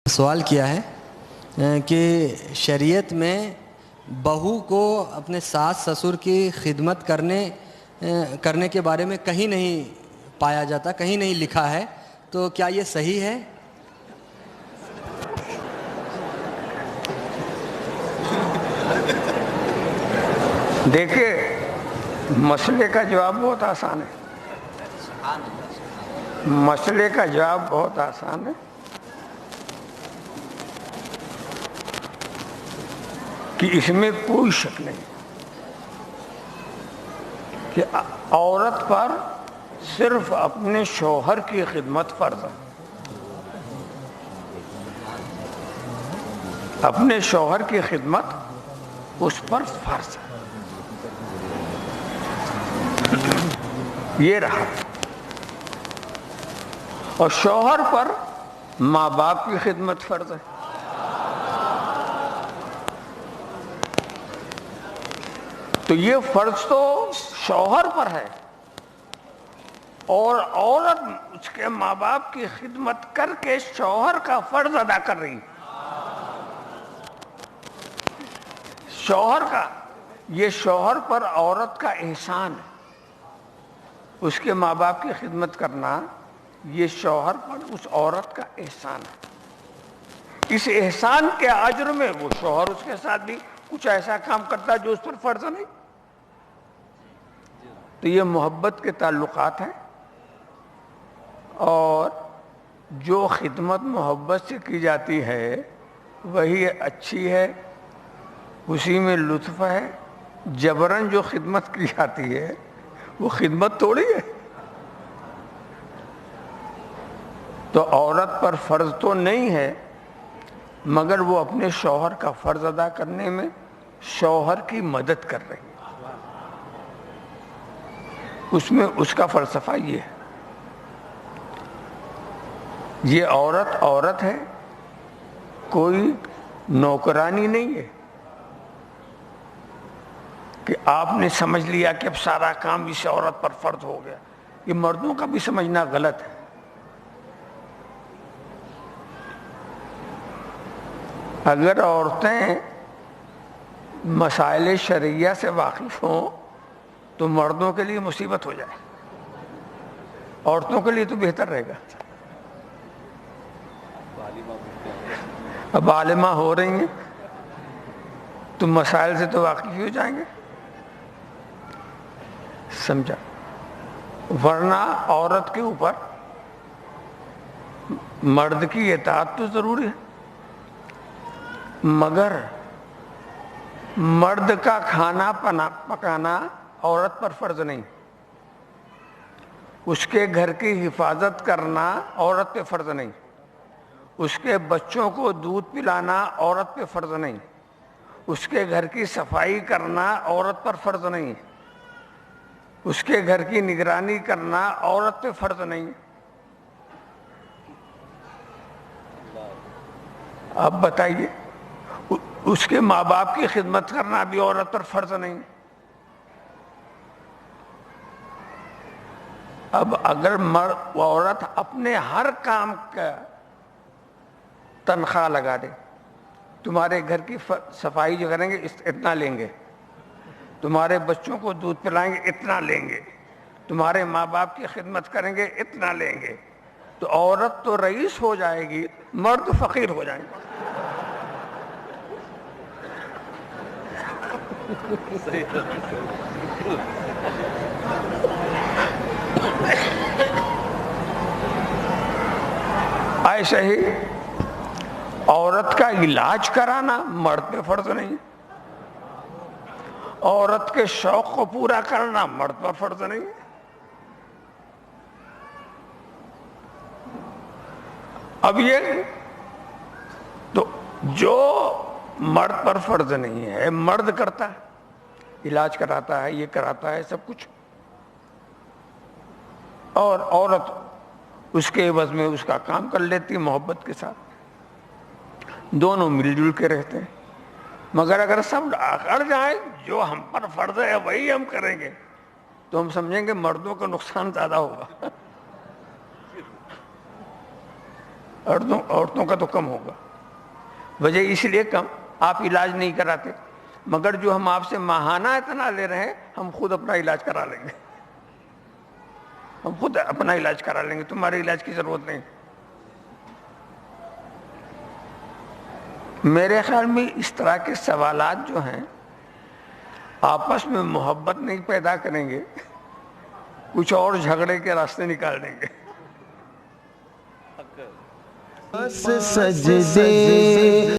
سوال کیا ہے کہ شریعت میں بہو کو اپنے ساس سسر کی خدمت کرنے کے بارے میں کہیں نہیں پایا جاتا، کہیں نہیں لکھا ہے، تو کیا یہ صحیح ہے؟ دیکھیے، مسئلے کا جواب بہت آسان ہے۔ مسئلے کا جواب بہت آسان ہے کہ اس میں کوئی شک نہیں کہ عورت پر صرف اپنے شوہر کی خدمت فرض ہے۔ اپنے شوہر کی خدمت اس پر فرض ہے۔ یہ رہا، اور شوہر پر ماں باپ کی خدمت فرض ہے۔ تو یہ فرض تو شوہر پر ہے، اور عورت اس کے ماں باپ کی خدمت کر کے شوہر کا فرض ادا کر رہی ہے۔ شوہر کا، یہ شوہر پر عورت کا احسان ہے، اس کے ماں باپ کی خدمت کرنا یہ شوہر پر اس عورت کا احسان ہے۔ اس احسان کے اجر میں وہ شوہر اس کے ساتھ بھی کچھ ایسا کام کرتا ہے جو اس پر فرض نہیں۔ تو یہ محبت کے تعلقات ہیں، اور جو خدمت محبت سے کی جاتی ہے وہی اچھی ہے، اسی میں لطف ہے۔ جبراً جو خدمت کی جاتی ہے وہ خدمت تھوڑی ہے۔ تو عورت پر فرض تو نہیں ہے، مگر وہ اپنے شوہر کا فرض ادا کرنے میں شوہر کی مدد کر رہی ہے۔ اس میں اس کا فلسفہ یہ ہے، یہ عورت ہے، کوئی نوکرانی نہیں ہے کہ آپ نے سمجھ لیا کہ اب سارا کام اس عورت پر فرض ہو گیا۔ یہ مردوں کا بھی سمجھنا غلط ہے۔ اگر عورتیں مسائل شرعیہ سے واقف ہوں تو مردوں کے لیے مصیبت ہو جائے، عورتوں کے لیے تو بہتر رہے گا۔ اب عالمہ ہو رہی ہیں تو مسائل سے تو واقف ہی ہو جائیں گے، سمجھا؟ ورنہ عورت کے اوپر مرد کی اطاعت تو ضروری ہے، مگر مرد کا کھانا پکانا عورت پر فرض نہیں، اس کے گھر کی حفاظت کرنا عورت پہ فرض نہیں، اس کے بچوں کو دودھ پلانا عورت پہ فرض نہیں، اس کے گھر کی صفائی کرنا عورت پر فرض نہیں، اس کے گھر کی نگرانی کرنا عورت پہ فرض نہیں۔ آپ بتائیے، اس کے ماں باپ کی خدمت کرنا بھی عورت پر فرض نہیں۔ اب اگر عورت اپنے ہر کام کا تنخواہ لگا دے، تمہارے گھر کی صفائی جو کریں گے اتنا لیں گے، تمہارے بچوں کو دودھ پلائیں گے اتنا لیں گے، تمہارے ماں باپ کی خدمت کریں گے اتنا لیں گے، تو عورت تو رئیس ہو جائے گی، مرد فقیر ہو جائیں گے۔ ایسے ہی عورت کا علاج کرانا مرد پہ فرض نہیں، عورت کے شوق کو پورا کرنا مرد پر فرض نہیں۔ اب یہ تو جو مرد پر فرض نہیں ہے مرد کرتا ہے، علاج کراتا ہے، یہ کراتا ہے سب کچھ، اور عورت اس کے عوض میں اس کا کام کر لیتی محبت کے ساتھ، دونوں مل جل کے رہتے ہیں۔ مگر اگر سب اکڑ جائیں جو ہم پر فرض ہے وہی ہم کریں گے تو ہم سمجھیں گے مردوں کا نقصان زیادہ ہوگا۔ عورتوں کا تو کم ہوگا. وجہ اس لیے کم, آپ علاج نہیں کراتے, مگر جو ہم آپ سے ماہانہ اتنا لے رہے ہیں, ہم خود اپنا علاج کرا لیں گے. ہم خود اپنا علاج کرا لیں گے, تمہارے علاج کی ضرورت نہیں. میرے خیال میں اس طرح کے سوالات جو ہیں آپس میں محبت نہیں پیدا کریں گے, کچھ اور جھگڑے کے راستے نکال دیں گے. سجدے